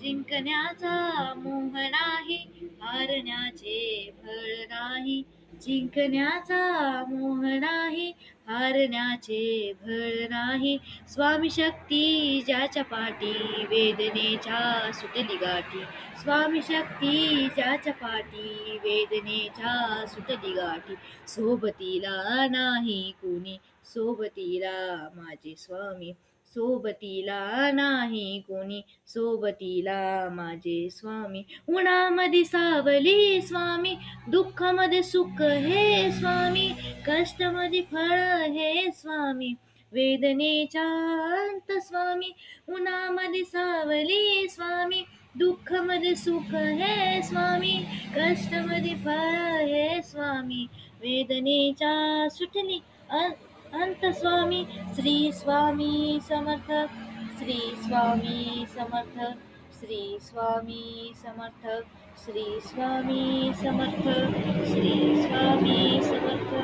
जिंकण्याचा मोह नाही, हारण्याचे फळ नाही. जिंकण्याचा मोह नाही, हारण्याचे फळ नाही. स्वामी शक्ती ज्याच्या पाठी, वेदनेच्या सुटली गाठी. स्वामी शक्ती ज्याच्या पाठी, वेदनेच्या सुटली गाठी. सोबतीला नाही कुणी, सोबतीला माझे स्वामी. सोबतीला नाही कोणी, सोबतीला माझे स्वामी. उन्हामध्ये सावली स्वामी, दुःखामध्ये सुख हे स्वामी, कष्टामध्ये फळ हे स्वामी, वेदनेच्या अंत स्वामी. उन्हामध्ये सावली स्वामी, दुःखामध्ये सुख हे स्वामी, कष्टामध्ये फळ हे स्वामी, वेदनेच्या सुटली अंत स्वामी. श्री स्वामी समर्थ, श्री स्वामी समर्थ, श्री स्वामी समर्थ, श्री स्वामी समर्थ,